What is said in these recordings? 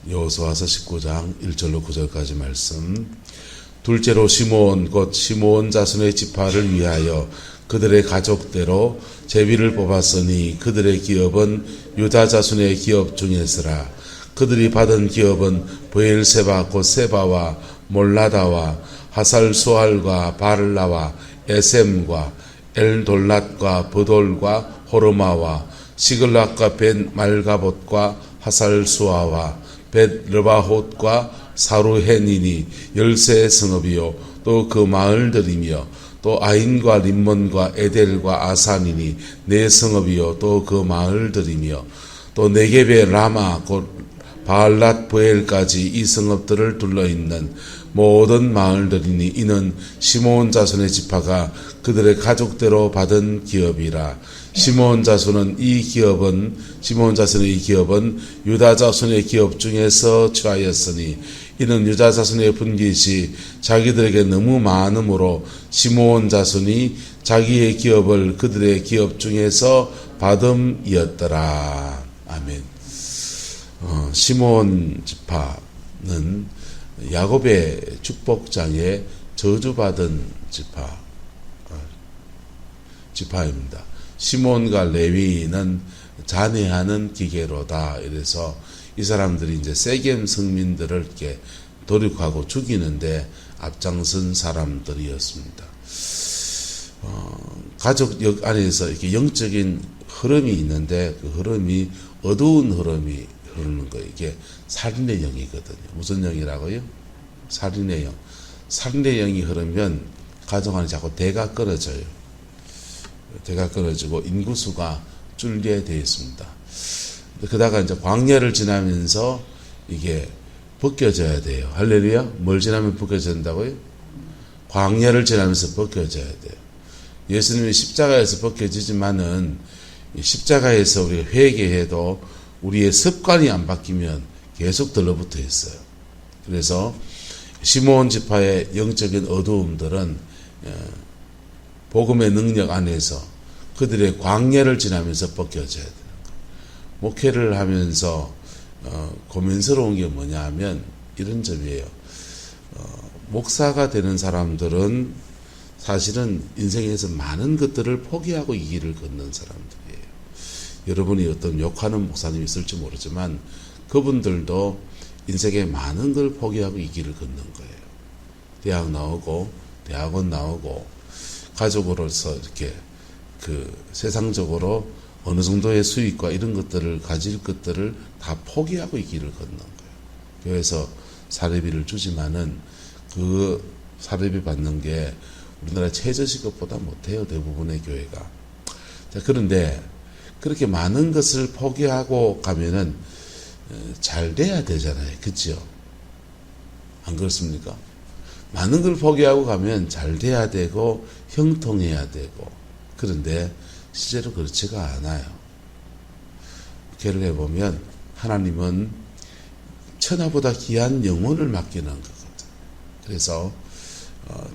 여호수아서 19장 1절로 9절까지 말씀. 둘째로 시므온 곧 시므온 자손의 지파를 위하여 그들의 가족대로 제비를 뽑았으니 그들의 기업은 유다 자손의 기업 중에서라. 그들이 받은 기업은 브엘세바 곧 세바와 몰라다와 하살수알과 바를라와 에셈과 엘돌랏과 브돌과 호르마와 시글락과 벳 말가봇과 하살수아와 벳 르바톳과 사루헨이니 13 성읍이요 또 그 마을들이며 또 아인과 림몬과 에델과 아산이니 4 성읍이요 또 그 마을들이며 또 네겝의 라마 곧 바알랏 브엘까지 이 성읍들을 둘러있는 모든 마을들이니 이는 시므온 자손의 지파가 그들의 가족대로 받은 기업이라. 시므온 자손의 이 기업은 유다 자손의 기업 중에서 취하였으니 이는 유다 자손의 분깃이 자기들에게 너무 많으므로 시므온 자손이 자기의 기업을 그들의 기업 중에서 받음이었더라. 아멘. 시므온 지파는 야곱의 축복장에 저주받은 지파입니다. 시므온과 레위는 잔해하는 기계로다. 이래서 이 사람들이 이제 세겜 성민들을 이렇게 도륙하고 죽이는데 앞장선 사람들이었습니다. 가족 안에서 이렇게 영적인 흐름이 있는데 그 흐름이 어두운 흐름이 흐르는 거예요. 이게 살인의 영이거든요. 무슨 영이라고요? 살인의 영. 살인의 영이 흐르면 가족 안에 자꾸 대가 끊어져요. 대가 끊어지고 인구수가 줄게 되어 있습니다. 그러다가 이제 광야를 지나면서 이게 벗겨져야 돼요. 할렐루야. 뭘 지나면 벗겨진다고요? 광야를 지나면서 벗겨져야 돼요. 예수님이 십자가에서 벗겨지지만은 십자가에서 우리가 회개해도 우리의 습관이 안 바뀌면 계속 들러붙어 있어요. 그래서 시므온 지파의 영적인 어두움들은 복음의 능력 안에서 그들의 광야를 지나면서 벗겨져야 돼요. 목회를 하면서 고민스러운 게 뭐냐 하면 이런 점이에요. 목사가 되는 사람들은 사실은 인생에서 많은 것들을 포기하고 이 길을 걷는 사람들이에요. 여러분이 어떤 욕하는 목사님이 있을지 모르지만 그분들도 인생에 많은 걸 포기하고 이 길을 걷는 거예요. 대학 나오고 대학원 나오고 가족으로서 이렇게 그 세상적으로 어느 정도의 수익과 이런 것들을 가질 것들을 다 포기하고 이 길을 걷는 거예요. 교회에서 사례비를 주지만은 그 사례비 받는 게 우리나라 최저시급보다 못해요. 대부분의 교회가. 자, 그런데 그렇게 많은 것을 포기하고 가면은 잘 돼야 되잖아요. 그렇죠? 안 그렇습니까? 많은 걸 포기하고 가면 잘 돼야 되고 형통해야 되고 그런데 실제로 그렇지가 않아요. 교회를 해보면 하나님은 천하보다 귀한 영혼을 맡기는 거거든. 그래서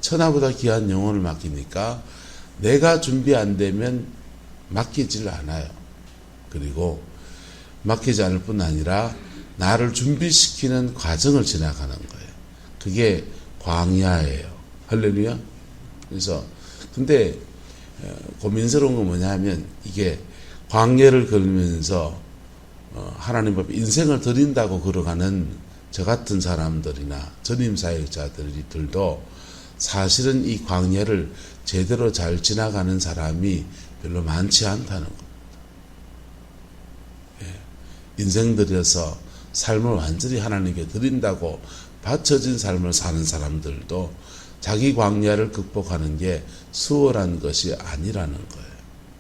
천하보다 귀한 영혼을 맡기니까 내가 준비 안 되면 맡기질 않아요. 그리고 맡기지 않을 뿐 아니라 나를 준비시키는 과정을 지나가는 거예요. 그게 광야예요. 할렐루야. 그래서 근데 고민스러운 건 뭐냐 하면 이게 광야를 걸으면서 하나님 앞에 인생을 드린다고 걸어가는 저 같은 사람들이나 전임 사역자들도 사실은 이 광야를 제대로 잘 지나가는 사람이 별로 많지 않다는 겁니다. 인생 들여서 삶을 완전히 하나님께 드린다고 바쳐진 삶을 사는 사람들도 자기 광야를 극복하는 게 수월한 것이 아니라는 거예요.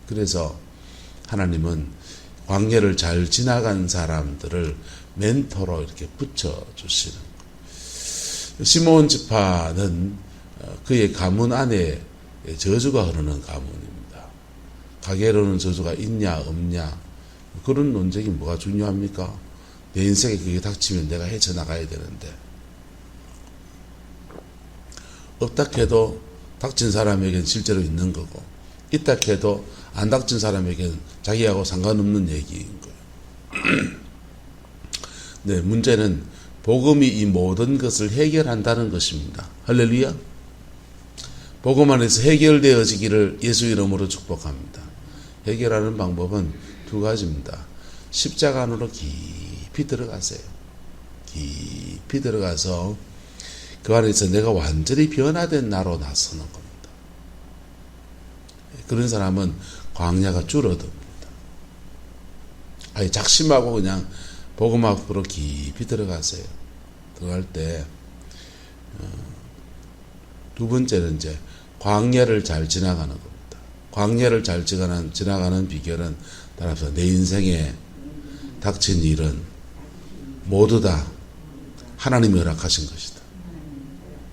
그래서 하나님은 광야를 잘 지나간 사람들을 멘토로 이렇게 붙여주시는 거예요. 시므온 지파는 그의 가문 안에 저주가 흐르는 가문입니다. 가게로는 저주가 있냐 없냐 그런 논쟁이 뭐가 중요합니까? 내 인생에 그게 닥치면 내가 헤쳐나가야 되는데 없다 해도 닥친 사람에게는 실제로 있는 거고 있다 해도 안 닥친 사람에게는 자기하고 상관없는 얘기인 거예요. 네, 문제는 복음이 이 모든 것을 해결한다는 것입니다. 할렐루야. 복음 안에서 해결되어지기를 예수 이름으로 축복합니다. 해결하는 방법은 두 가지입니다. 십자가 안으로 깊이 들어가세요. 깊이 들어가서 그 안에서 내가 완전히 변화된 나로 나서는 겁니다. 그런 사람은 광야가 줄어듭니다. 아예 작심하고 그냥 복음 앞으로 깊이 들어가세요. 들어갈 때 두 번째는 이제 광야를 잘 지나가는 겁니다. 광야를 잘 지나가는 비결은 따라서 내 인생에 닥친 일은 모두 다 하나님이 허락하신 것이다.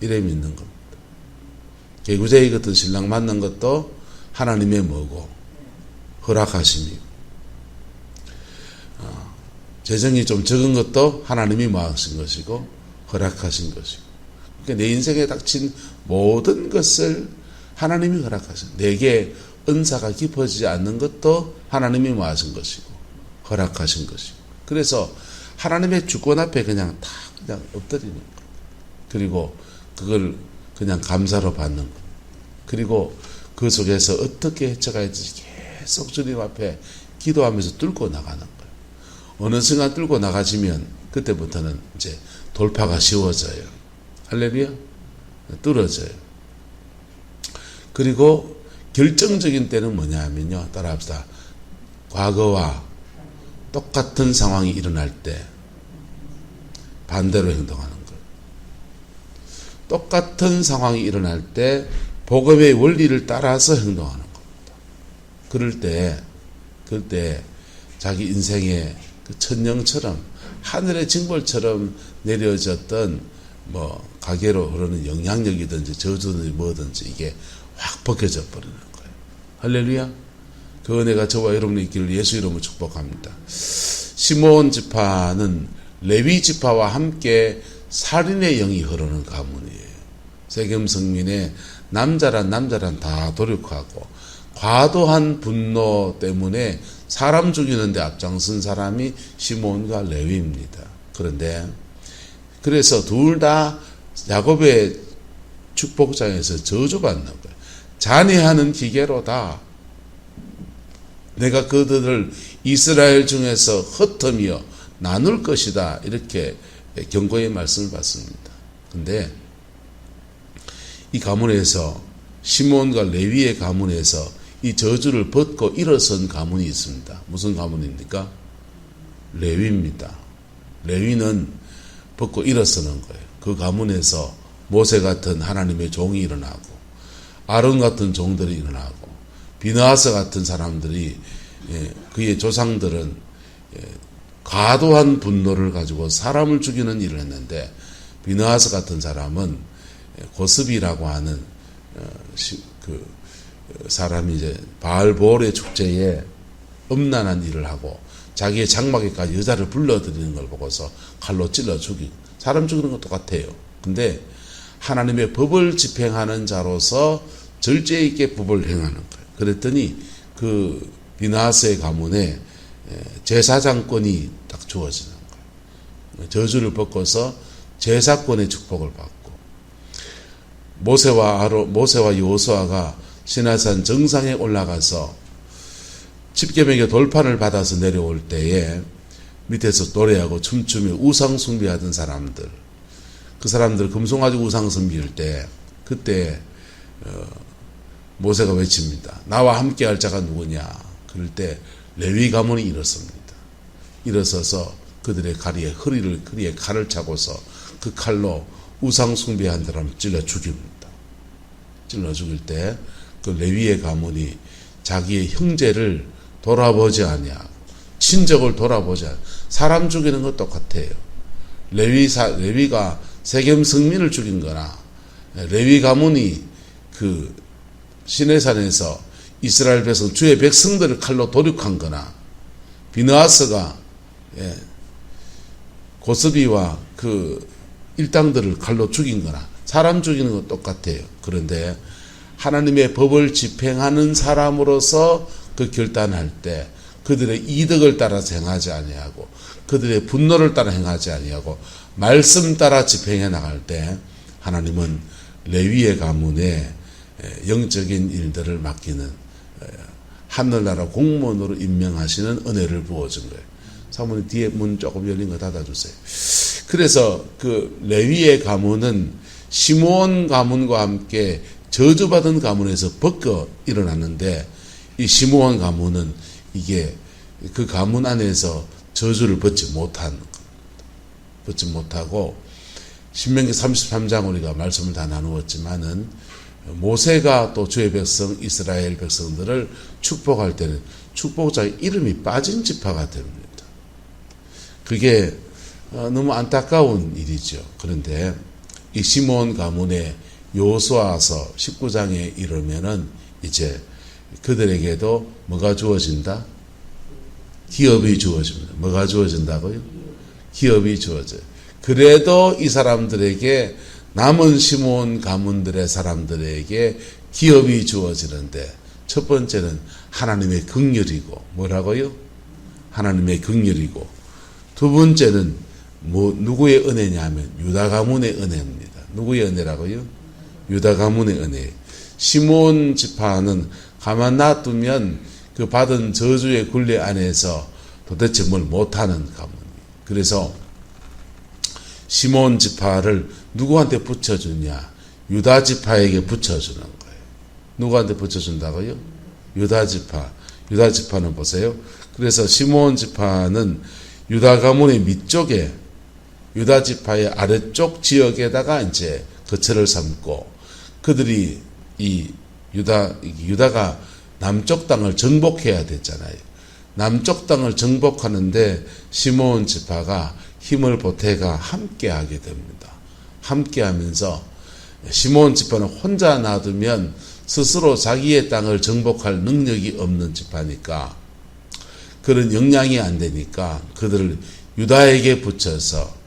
이래 믿는 겁니다. 개구쟁이 같은 신랑 만난 것도 하나님의 뭐고 허락하심이고, 재정이 좀 적은 것도 하나님이 뭐 하신 것이고 허락하신 것이고, 그러니까 내 인생에 닥친 모든 것을 하나님이 허락하신, 내게 은사가 깊어지지 않는 것도 하나님이 뭐 하신 것이고 허락하신 것이고, 그래서 하나님의 주권 앞에 그냥 다 그냥 엎드리는 거예요. 그리고 그걸 그냥 감사로 받는 거예요. 그리고 그 속에서 어떻게 헤쳐가야 될지 계속 주님 앞에 기도하면서 뚫고 나가는 거예요. 어느 순간 뚫고 나가지면 그때부터는 이제 돌파가 쉬워져요. 할렐루야. 뚫어져요. 그리고 결정적인 때는 뭐냐 하면요, 따라합시다. 과거와 똑같은 상황이 일어날 때 반대로 행동하는 거예요. 똑같은 상황이 일어날 때 복음의 원리를 따라서 행동하는 겁니다. 그럴 때 자기 인생의 그 천령처럼 하늘의 징벌처럼 내려졌던 뭐 가계로 흐르는 영향력이든지 저주든지 뭐든지 이게 확 벗겨져 버리는 거예요. 할렐루야. 그 은혜가 저와 여러분의 있기를 예수 이름으로 축복합니다. 시므온 지파는 레위 지파와 함께 살인의 영이 흐르는 가문이에요. 세겜 성민의 남자란 다 도륙하고 과도한 분노 때문에 사람 죽이는데 앞장선 사람이 시므온과 레위입니다. 그래서 둘 다 야곱의 축복장에서 저주받는 거예요. 잔해하는 기계로다. 내가 그들을 이스라엘 중에서 흩으며 나눌 것이다. 이렇게 경고의 말씀을 받습니다. 근데 이 가문에서 시므온과 레위의 가문에서 이 저주를 벗고 일어선 가문이 있습니다. 무슨 가문입니까? 레위입니다. 레위는 벗고 일어서는 거예요. 그 가문에서 모세 같은 하나님의 종이 일어나고 아론 같은 종들이 일어나고 비느하스 같은 사람들이, 그의 조상들은 과도한 분노를 가지고 사람을 죽이는 일을 했는데, 비느하스 같은 사람은 고스비라고 하는 그 사람이 이제 바알보올의 축제에 음란한 일을 하고 자기의 장막에까지 여자를 불러들이는 걸 보고서 칼로 찔러 죽이고, 사람 죽이는 건 똑같아요. 근데 하나님의 법을 집행하는 자로서 절제 있게 법을 행하는 거예요. 그랬더니 그 비느하스의 가문에 제사장권이 딱 주어지는 거예요. 저주를 벗고서 제사권의 축복을 받고, 모세와 여호수아가 시내산 정상에 올라가서 십계명의 돌판을 받아서 내려올 때에 밑에서 노래하고 춤추며 우상 숭배하던 사람들, 그 사람들 금송 가지고 우상 숭배할 때, 그때 모세가 외칩니다. 나와 함께 할 자가 누구냐? 그럴 때 레위 가문이 일어섭니다. 일어서서 그들의 허리에 칼을 차고서 그 칼로 우상 숭배한 사람을 찔러 죽입니다. 찔러 죽일 때 그 레위의 가문이 자기의 형제를 돌아보지 아니하고 친족을 돌아보지 않고, 사람 죽이는 것 똑같아요. 레위가 세겜 성민을 죽인 거나, 레위 가문이 그 시내산에서 이스라엘 백성, 주의 백성들을 칼로 도륙한 거나, 비느하스가 고스비와 그 일당들을 칼로 죽인 거나, 사람 죽이는 것 똑같아요. 그런데 하나님의 법을 집행하는 사람으로서 그 결단할 때 그들의 이득을 따라서 행하지 아니하고 그들의 분노를 따라 행하지 아니하고 말씀 따라 집행해 나갈 때 하나님은 레위의 가문에 영적인 일들을 맡기는 하늘나라 공무원으로 임명하시는 은혜를 부어준 거예요. 사모님 뒤에 문 조금 열린 거 닫아주세요. 그래서 그 레위의 가문은 시므온 가문과 함께 저주받은 가문에서 벗겨 일어났는데 이 시므온 가문은 이게 그 가문 안에서 저주를 벗지 못하고 신명기 33장 우리가 말씀을 다 나누었지만은 모세가 또 주의 백성 이스라엘 백성들을 축복할 때는 축복자의 이름이 빠진 지파가 됩니다. 그게 너무 안타까운 일이죠. 그런데 이 시므온 가문의 여호수아서 19장에 이르면은 이제 그들에게도 뭐가 주어진다? 기업이 주어집니다. 뭐가 주어진다고요? 기업이 주어져요. 그래도 이 사람들에게 남은 시므온 가문들의 사람들에게 기업이 주어지는데 첫 번째는 하나님의 긍휼이고 뭐라고요? 하나님의 긍휼이고 두 번째는 누구의 은혜냐면 유다 가문의 은혜입니다. 누구의 은혜라고요? 유다 가문의 은혜. 시므온 지파는 가만 놔두면 그 받은 저주의 굴레 안에서 도대체 뭘 못하는 가문입니다. 그래서 시므온 지파를 누구한테 붙여주냐? 유다 지파에게 붙여주는 거예요. 누구한테 붙여준다고요? 유다 지파. 유다 지파는 보세요. 그래서 시므온 지파는 유다 가문의 밑쪽에 유다 지파의 아래쪽 지역에다가 이제 거처를 삼고 그들이 유다가 남쪽 땅을 정복해야 됐잖아요. 남쪽 땅을 정복하는데 시므온 지파가 힘을 보태가 함께하게 됩니다. 함께하면서 시므온 지파는 혼자 놔두면 스스로 자기의 땅을 정복할 능력이 없는 지파니까 그런 역량이 안 되니까 그들을 유다에게 붙여서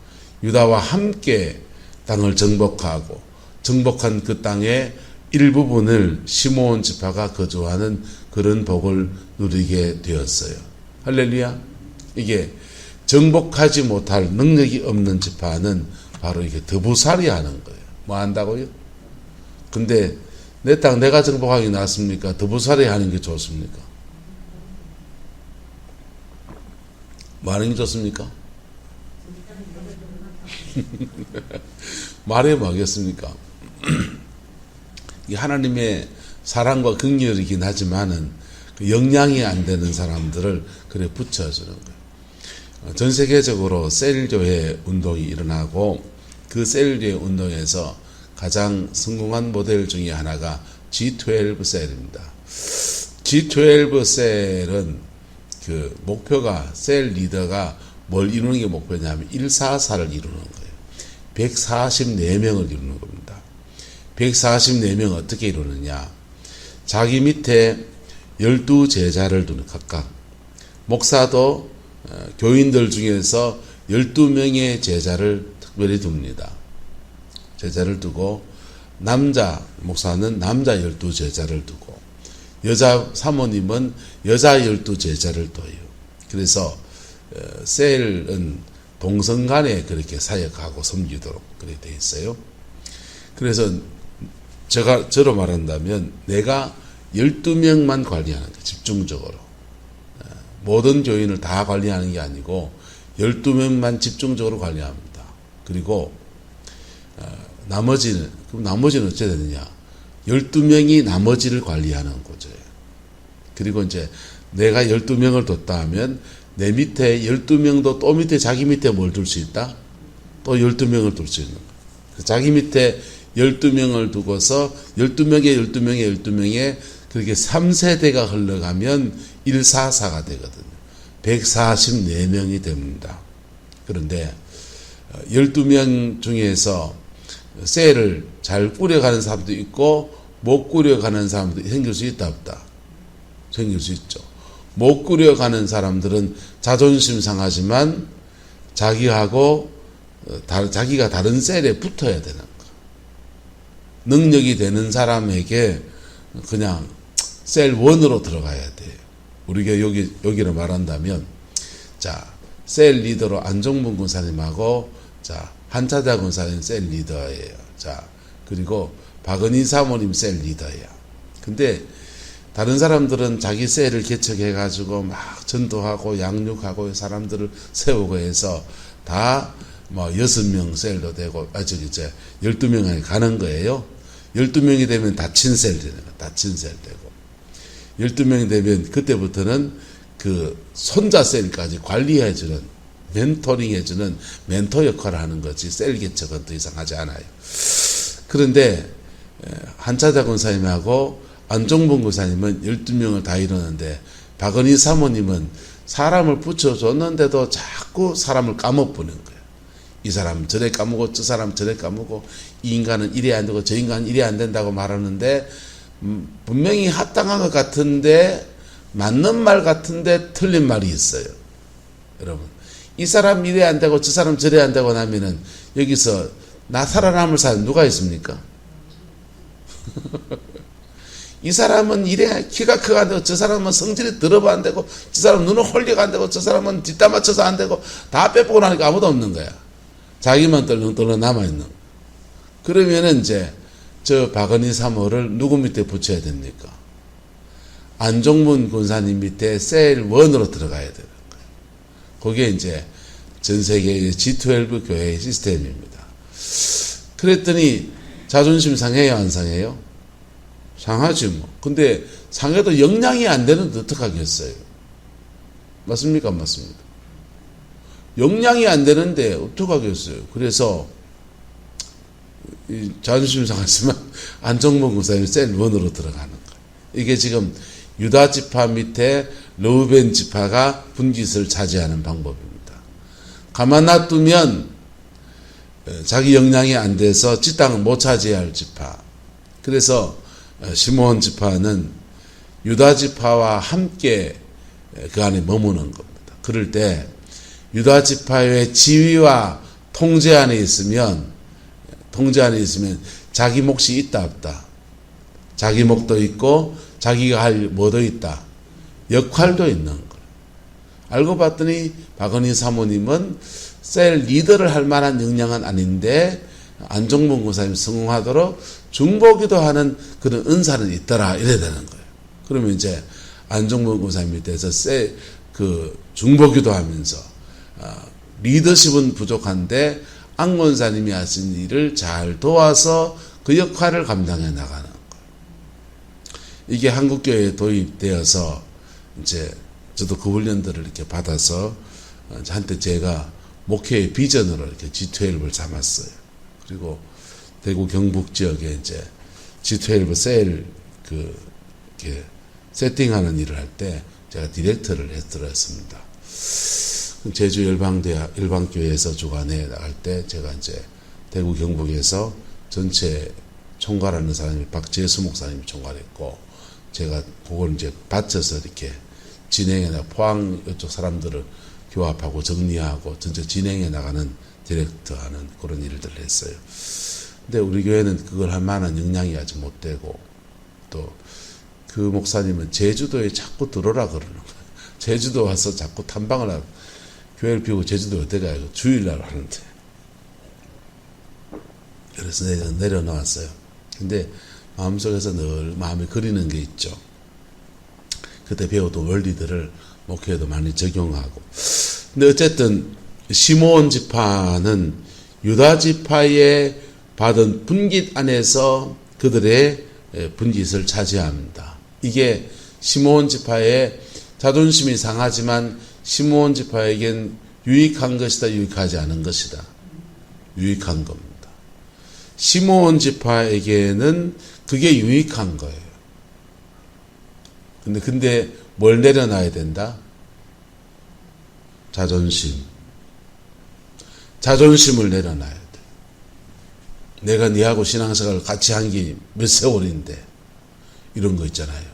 유다와 함께 땅을 정복하고 정복한 그 땅의 일부분을 시므온 지파가 거주하는 그런 복을 누리게 되었어요. 할렐루야. 이게 정복하지 못할 능력이 없는 지파는 바로 이게 더부살이 하는 거예요. 뭐 한다고요? 근데 내 땅 내가 정복하기 낫습니까? 더부살이 하는 게 좋습니까? 뭐 하는 게 좋습니까? 말해 뭐 하겠습니까? 이 하나님의 사랑과 긍휼이긴 하지만은 그 역량이 안 되는 사람들을 그래 붙여주는 거예요. 전 세계적으로 셀교회 운동이 일어나고 그 셀교회 운동에서 가장 성공한 모델 중에 하나가 G12 셀입니다. G12 셀은 그 목표가 셀 리더가 뭘 이루는 게 목표냐면 144를 이루는 거예요. 144명을 이루는 겁니다. 144명 어떻게 이루느냐? 자기 밑에 12제자를 두는 각각 목사도 교인들 중에서 12명의 제자를 특별히 둡니다. 제자를 두고 남자 목사는 남자 12제자를 두고 여자 사모님은 여자 12제자를 둬요. 그래서 셀은 동성간에 그렇게 사역하고 섬기도록 그렇게 돼 있어요. 그래서 저로 말한다면 내가 12명만 관리하는 거예요. 집중적으로. 모든 교인을 다 관리하는 게 아니고 12명만 집중적으로 관리합니다. 그리고 나머지는 어떻게 되느냐? 12명이 나머지를 관리하는 거죠. 그리고 이제 내가 12명을 뒀다 하면 내 밑에 12명도 또 밑에 자기 밑에 뭘 둘 수 있다? 또 12명을 둘 수 있는 거예요. 자기 밑에 12명을 두고서 12명에 그렇게 3세대가 흘러가면 144가 되거든요. 144명이 됩니다. 그런데 12명 중에서 셀을 잘 꾸려가는 사람도 있고 못 꾸려가는 사람도 생길 수 있다 없다? 생길 수 있죠. 못 꾸려가는 사람들은 자존심 상하지만 자기가 다른 셀에 붙어야 되는 거. 능력이 되는 사람에게 그냥 셀 1으로 들어가야 돼요. 우리가 여기를 말한다면, 자, 셀 리더로 안종문 군사님하고, 자, 한차자 군사님 셀 리더예요. 자, 그리고 박은희 사모님 셀 리더예요. 근데 다른 사람들은 자기 셀을 개척해가지고 막 전도하고 양육하고 사람들을 세우고 해서 다 뭐 6명 셀도 되고, 12명에 가는 거예요. 12명이 되면 다친 셀 되는 거예요. 다친 셀 되고. 12명이 되면 그때부터는 그 손자 셀까지 관리해주는, 멘토링해주는 멘토 역할을 하는 거지, 셀 개척은 더 이상 하지 않아요. 그런데 한차자 군사님하고 안종범 군사님은 12명을 다 이루는데, 박은희 사모님은 사람을 붙여줬는데도 자꾸 사람을 까먹부는 거예요. 이 사람 저래 까먹고 저 사람 저래 까먹고, 이 인간은 이래 안 되고 저 인간은 이래 안 된다고 말하는데, 분명히 합당한 것 같은데, 맞는 말 같은데 틀린 말이 있어요. 여러분, 이 사람 이래 안 되고 저 사람 저래 안 되고 나면은 여기서 나 살아남을 사람 누가 있습니까? 이 사람은 이래 키가 크가 안 되고, 저 사람은 성질이 더러워 안 되고, 저 사람은 눈을 홀리가 안 되고, 저 사람은 뒷담 맞춰서 안 되고, 다 빼보고 나니까 아무도 없는 거야. 자기만 떨렁떨렁 남아있는. 그러면은 이제 저 박은희 사모를 누구 밑에 붙여야 됩니까? 안종문 군사님 밑에 셀1으로 들어가야 되는 거예요. 그게 이제 전 세계의 G12 교회의 시스템입니다. 그랬더니 자존심 상해요, 안 상해요? 상하지 뭐. 근데 상해도 역량이 안 되는데 어떡하겠어요? 맞습니까? 안 맞습니까? 역량이 안 되는데 어떡하겠어요? 그래서 자존심 상하지만 안종범 군사님이 셀1으로 들어가는 거예요. 이게 지금 유다 지파 밑에 르우벤 지파가 분깃을 차지하는 방법입니다. 가만 놔두면 자기 역량이 안 돼서 지 땅을 못 차지해야 할 지파. 그래서 시므온 지파는 유다 지파와 함께 그 안에 머무는 겁니다. 그럴 때 유다 지파의 지위와 통제 안에 있으면 자기 몫이 있다 없다. 자기 몫도 있고 자기가 할 뭐도 있다. 역할도 있는 거예요. 알고 봤더니 박은희 사모님은 셀 리더를 할 만한 역량은 아닌데 안종범 군사님 성공하도록 중보기도 하는 그런 은사는 있더라, 이래야 되는 거예요. 그러면 이제 안종범 군사님 밑에서 중보기도 하면서 리더십은 부족한데 안 권사님이 하신 일을 잘 도와서 그 역할을 감당해 나가는 거예요. 이게 한국교회에 도입되어서 이제 저도 그 훈련들을 이렇게 받아서 한때 제가 목회의 비전으로 이렇게 G12를 삼았어요. 그리고 대구 경북 지역에 이제 G12 셀 이렇게 세팅하는 일을 할 때 제가 디렉터를 했습니다. 제주 열방교회에서 주관해 나갈 때 제가 이제 대구 경북에서 전체 총괄하는 사람이 박재수 목사님이 총괄했고, 제가 그걸 이제 받쳐서 이렇게 진행해 포항 이쪽 사람들을 교합하고 정리하고 전체 진행해 나가는 디렉터 하는 그런 일들을 했어요. 근데 우리 교회는 그걸 할 만한 역량이 아직 못 되고, 또 그 목사님은 제주도에 자꾸 들어오라 그러는 거예요. 제주도 와서 자꾸 탐방을 하고, 교회를 비우고 제주도 어디 가요? 주일날 하는데. 그래서 내려놓았어요. 근데 마음속에서 늘 마음에 그리는 게 있죠. 그때 배웠던 원리들을 목회에도 많이 적용하고. 근데 어쨌든 시므온 지파는 유다 지파에 받은 분깃 안에서 그들의 분깃을 차지합니다. 이게 시므온 지파의 자존심이 상하지만 시므온 지파에겐 유익한 것이다, 유익하지 않은 것이다. 유익한 겁니다. 시므온 지파에게는 그게 유익한 거예요. 근데 뭘 내려놔야 된다? 자존심. 자존심을 내려놔야 돼. 내가 니하고 신앙생활을 같이 한 게 몇 세월인데, 이런 거 있잖아요.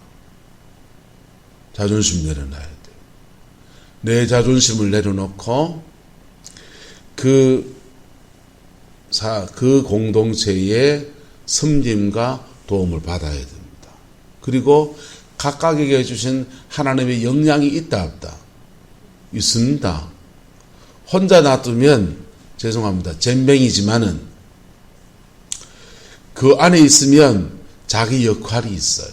자존심 내려놔야 돼. 내 자존심을 내려놓고 그 공동체의 섬김과 도움을 받아야 됩니다. 그리고 각각에게 주신 하나님의 영향이 있다 없다? 있습니다. 혼자 놔두면 죄송합니다. 잼뱅이지만은 그 안에 있으면 자기 역할이 있어요.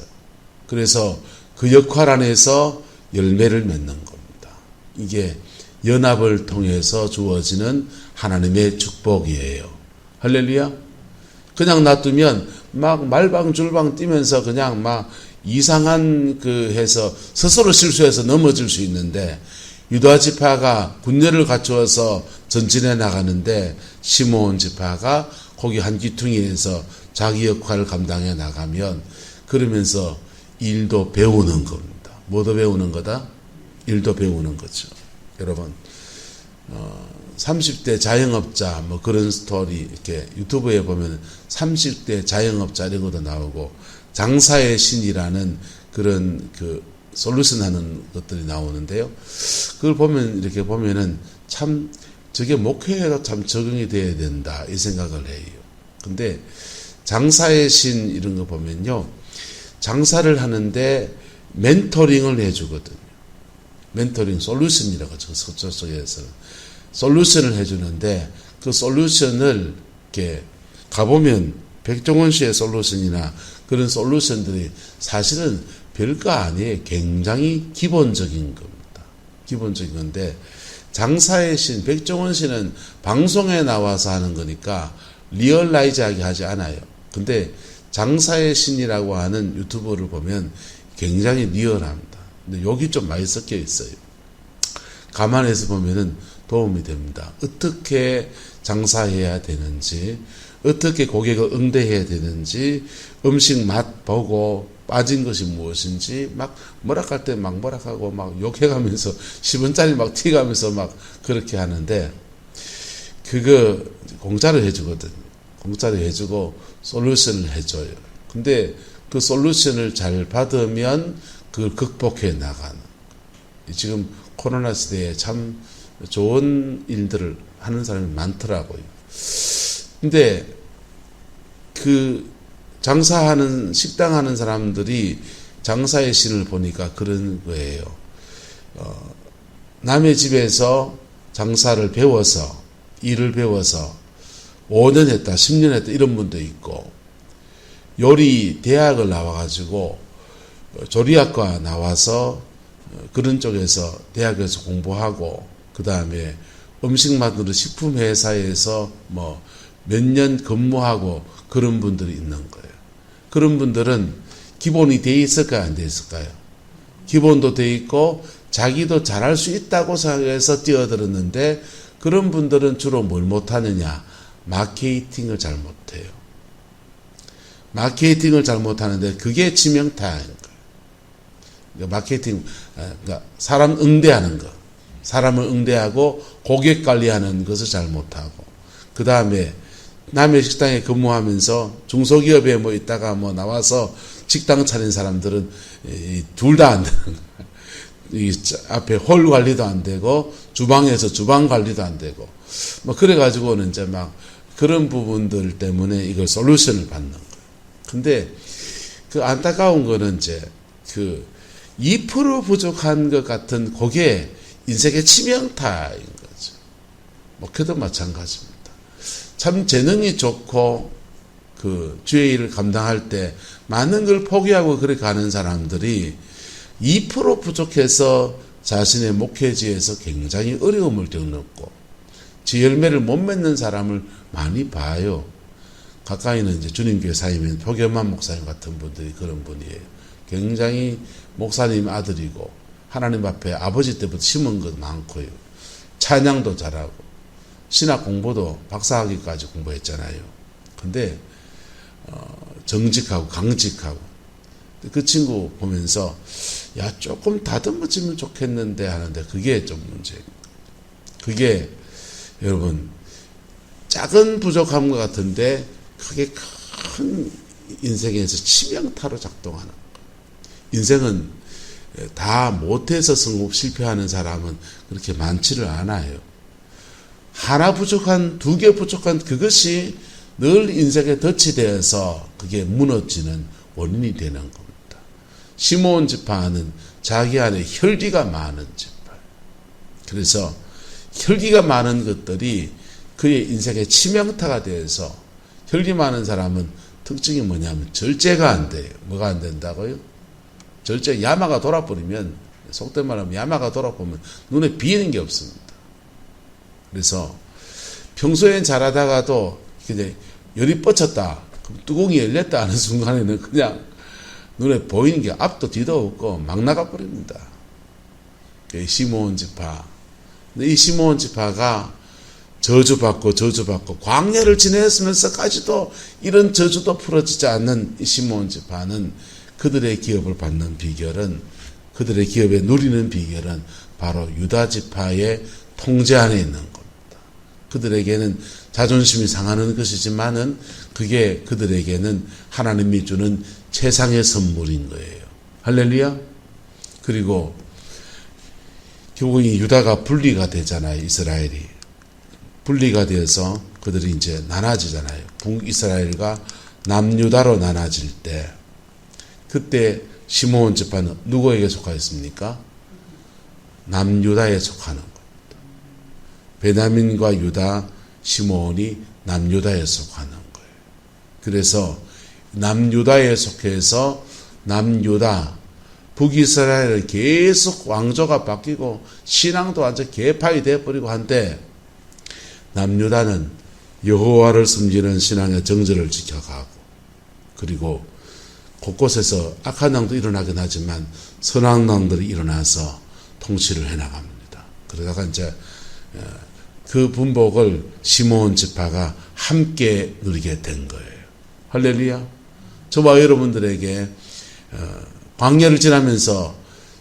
그래서 그 역할 안에서 열매를 맺는 겁니다. 이게 연합을 통해서 주어지는 하나님의 축복이에요. 할렐루야. 그냥 놔두면 막 말방줄방 뛰면서 그냥 막 이상한 해서 스스로 실수해서 넘어질 수 있는데, 유다 지파가 군대를 갖추어서 전진해 나가는데 시므온 지파가 거기 한 기퉁이에서 자기 역할을 감당해 나가면, 그러면서 일도 배우는 겁니다. 뭐도 배우는 거다? 일도 배우는 거죠. 여러분, 30대 자영업자 뭐 그런 스토리 이렇게 유튜브에 보면 30대 자영업자 이런 것도 나오고, 장사의 신이라는 그런 솔루션 하는 것들이 나오는데요. 그걸 보면, 이렇게 보면은 참 저게 목회에도 참 적용이 돼야 된다 이 생각을 해요. 근데 장사의 신 이런 거 보면요, 장사를 하는데 멘토링을 해주거든요. 멘토링 솔루션이라고 하죠. 저쪽에서 솔루션을 해주는데, 그 솔루션을 이렇게 가보면 백종원 씨의 솔루션이나 그런 솔루션들이 사실은 별거 아니에요. 굉장히 기본적인 겁니다. 기본적인 건데, 장사의 신 백종원 씨는 방송에 나와서 하는 거니까 리얼라이즈하게 하지 않아요. 근데 장사의 신이라고 하는 유튜브를 보면 굉장히 리얼합니다. 근데 여기 좀 많이 섞여 있어요. 감안해서 보면은 도움이 됩니다. 어떻게 장사해야 되는지, 어떻게 고객을 응대해야 되는지, 음식 맛 보고 빠진 것이 무엇인지, 막 뭐락할 때 막 뭐락하고 막 욕해가면서 10원짜리 막 튀가면서 막 그렇게 하는데, 그거 공짜로 해주거든요. 공짜로 해주고 솔루션을 해줘요. 근데 그 솔루션을 잘 받으면 그걸 극복해 나가는, 지금 코로나 시대에 참 좋은 일들을 하는 사람이 많더라고요. 근데 장사하는, 식당 하는 사람들이 장사의 신을 보니까 그런 거예요. 남의 집에서 장사를 배워서, 일을 배워서 5년 했다, 10년 했다 이런 분도 있고, 요리 대학을 나와가지고 조리학과 나와서 그런 쪽에서 대학에서 공부하고, 그 다음에 음식 만드는 식품회사에서 뭐 몇 년 근무하고 그런 분들이 있는 거예요. 그런 분들은 기본이 돼 있을까요? 안 돼 있을까요? 기본도 돼 있고 자기도 잘할 수 있다고 생각해서 뛰어들었는데, 그런 분들은 주로 뭘 못하느냐? 마케팅을 잘 못해요. 마케팅을 잘 못하는데 그게 치명타인 거예요. 그러니까 마케팅, 그러니까 사람 응대하는 거, 사람을 응대하고 고객 관리하는 것을 잘 못하고, 그 다음에 남의 식당에 근무하면서 중소기업에 뭐 있다가 뭐 나와서 식당 차린 사람들은 둘 다 안 되는 거예요. 이 앞에 홀 관리도 안 되고 주방에서 주방 관리도 안 되고 뭐 그래가지고는 이제 막 그런 부분들 때문에 이걸 솔루션을 받는 거예요. 근데 그 안타까운 거는 이제 2% 부족한 것 같은 그게 인생의 치명타인 거죠. 목회도 마찬가지입니다. 참 재능이 좋고 주의 일을 감당할 때 많은 걸 포기하고 그렇게 가는 사람들이 2% 부족해서 자신의 목회지에서 굉장히 어려움을 겪고 지 열매를 못 맺는 사람을 많이 봐요. 가까이는 이제 주님교회 사임인 표겸한 목사님 같은 분들이 그런 분이에요. 굉장히 목사님 아들이고 하나님 앞에 아버지 때부터 심은 것 많고요. 찬양도 잘하고 신학 공부도 박사학위까지 공부했잖아요. 근데 정직하고 강직하고, 그 친구 보면서 야 조금 다듬어지면 좋겠는데 하는데 그게 좀 문제입니다. 그게 여러분 작은 부족함 것 같은데 그게 큰 인생에서 치명타로 작동하는 거예요. 인생은 다 못해서 성공 실패하는 사람은 그렇게 많지를 않아요. 하나 부족한, 2개 부족한 그것이 늘 인생에 덫이 되어서 그게 무너지는 원인이 되는 겁니다. 시므온 지파는 자기 안에 혈기가 많은 지파. 그래서 혈기가 많은 것들이 그의 인생의 치명타가 되어서 혈기 많은 사람은 특징이 뭐냐면 절제가 안 돼요. 뭐가 안 된다고요? 절제, 야마가 돌아버리면, 속된 말하면 야마가 돌아보면 눈에 비이는 게 없습니다. 그래서 평소엔 잘하다가도 이제 열이 뻗쳤다, 그럼 뚜껑이 열렸다 하는 순간에는 그냥 눈에 보이는 게 앞도 뒤도 없고 막 나가버립니다. 시므온 지파. 근데 이 시므온 지파가 저주받고 광야를 지냈으면서까지도 이런 저주도 풀어지지 않는 이 시므온 지파는 그들의 기업을 받는 비결은, 그들의 기업에 누리는 비결은 바로 유다 지파의 통제 안에 있는 겁니다. 그들에게는 자존심이 상하는 것이지만은 그게 그들에게는 하나님이 주는 최상의 선물인 거예요. 할렐루야. 그리고 결국 이 유다가 분리가 되잖아요. 이스라엘이 분리가 되어서 그들이 이제 나눠지잖아요. 북이스라엘과 남유다로 나눠질 때, 그때 시므온 지파는 누구에게 속하였습니까? 남유다에 속하는 겁니다. 베냐민과 유다, 시므온이 남유다에 속하는 거예요. 그래서 남유다에 속해서 남유다, 북이스라엘은 계속 왕조가 바뀌고 신앙도 완전 개파이 되어버리고 한데, 남유다는 여호와를 섬기는 신앙의 정절을 지켜가고, 그리고 곳곳에서 악한 왕도 일어나긴 하지만 선한 왕들이 일어나서 통치를 해나갑니다. 그러다가 이제 그 분복을 시므온 지파가 함께 누리게 된 거예요. 할렐루야. 저와 여러분들에게 광야를 지나면서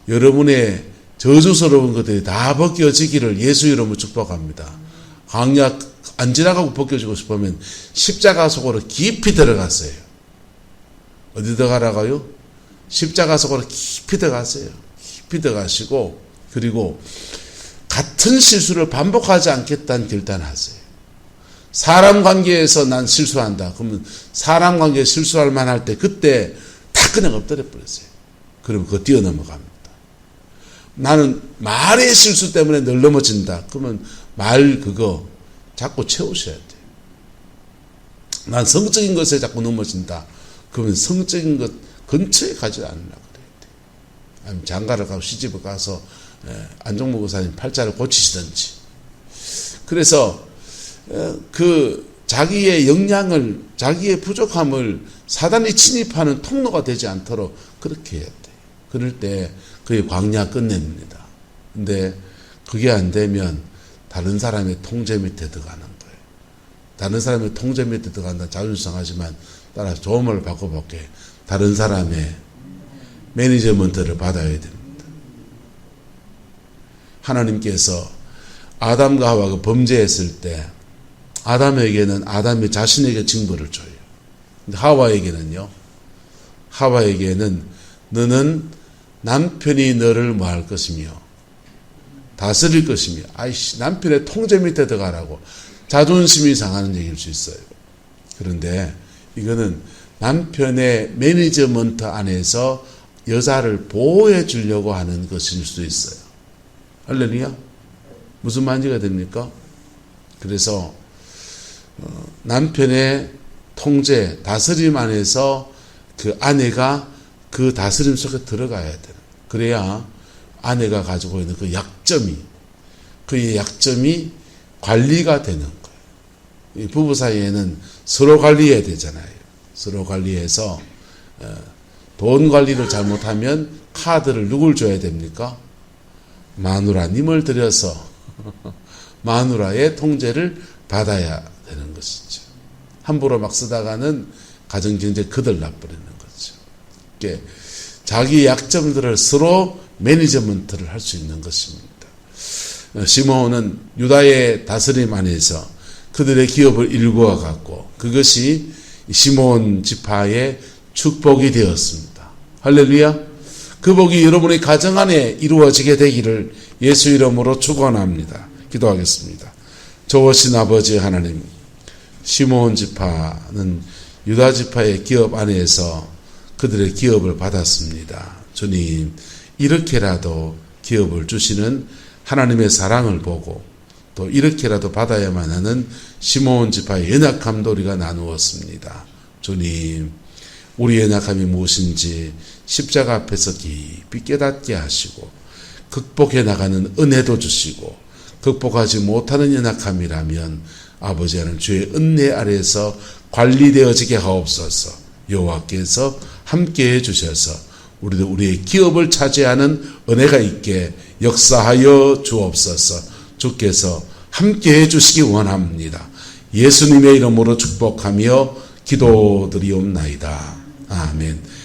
여러분의 저주스러운 것들이 다 벗겨지기를 예수 이름으로 축복합니다. 광야 안 지나가고 벗겨지고 싶으면 십자가 속으로 깊이 들어갔어요. 어디 들어가라고요? 십자가 속으로 깊이 들어가세요. 깊이 들어가시고, 그리고 같은 실수를 반복하지 않겠다는 결단하세요. 사람 관계에서 난 실수한다. 그러면 사람 관계에 실수할 만할 때 그때 다 그냥 엎드려 버렸어요. 그러면 그거 뛰어넘어갑니다. 나는 말의 실수 때문에 늘 넘어진다. 그러면 말 그거 자꾸 채우셔야 돼요. 난 성적인 것에 자꾸 넘어진다. 그러면 성적인 것 근처에 가지 않으려고 그래야 돼요. 아니면 장가를 가고 시집을 가서 안종무 목사님 팔자를 고치시든지. 그래서 그 자기의 역량을, 자기의 부족함을 사단이 침입하는 통로가 되지 않도록 그렇게 해야 돼요. 그럴 때 그의 광야 끝냅니다. 근데 그게 안 되면 다른 사람의 통제 밑에 들어가는 거예요. 다른 사람의 통제 밑에 들어간다. 자존심 상하지만 따라서 조언을 바꿔볼게. 다른 사람의 매니저먼트를 받아야 됩니다. 하나님께서 아담과 하와가 범죄했을 때 아담에게는 아담이 자신에게 징벌을 줘요. 근데 하와에게는 너는 남편이 너를 뭐 할 것이며 다스릴 것이며, 아이씨, 남편의 통제 밑에 들어가라고 자존심이 상하는 얘기일 수 있어요. 그런데 이거는 남편의 매니저먼트 안에서 여자를 보호해 주려고 하는 것일 수도 있어요. 할렐루야. 무슨 말인지가 됩니까? 그래서 남편의 통제, 다스림 안에서 그 아내가 그 다스림 속에 들어가야 돼요. 그래야 아내가 가지고 있는 그 약점이, 그의 약점이 관리가 되는 거예요. 이 부부 사이에는 서로 관리해야 되잖아요. 서로 관리해서 돈 관리를 잘못하면 카드를 누굴 줘야 됩니까? 마누라님을 들여서 마누라의 통제를 받아야 되는 것이죠. 함부로 막 쓰다가는 가정경제 거들나버리는 거죠. 이게 자기 약점들을 서로 매니저먼트를 할 수 있는 것입니다. 시므온은 유다의 다스림 안에서 그들의 기업을 일구어 갔고, 그것이 시므온 지파의 축복이 되었습니다. 할렐루야. 그 복이 여러분의 가정 안에 이루어지게 되기를 예수 이름으로 축원합니다. 기도하겠습니다. 좋으신 아버지 하나님, 시므온 지파는 유다 지파의 기업 안에서 그들의 기업을 받았습니다. 주님, 이렇게라도 기업을 주시는 하나님의 사랑을 보고 또 이렇게라도 받아야만 하는 시몬 지파의 연약함도 우리가 나누었습니다. 주님, 우리의 연약함이 무엇인지 십자가 앞에서 깊이 깨닫게 하시고 극복해 나가는 은혜도 주시고 극복하지 못하는 연약함이라면 아버지 하나님 주의 은혜 아래에서 관리되어지게 하옵소서. 여호와께서 함께해 주셔서 우리도 우리의 기업을 차지하는 은혜가 있게 역사하여 주옵소서. 주께서 함께해 주시기 원합니다. 예수님의 이름으로 축복하며 기도드리옵나이다. 아멘.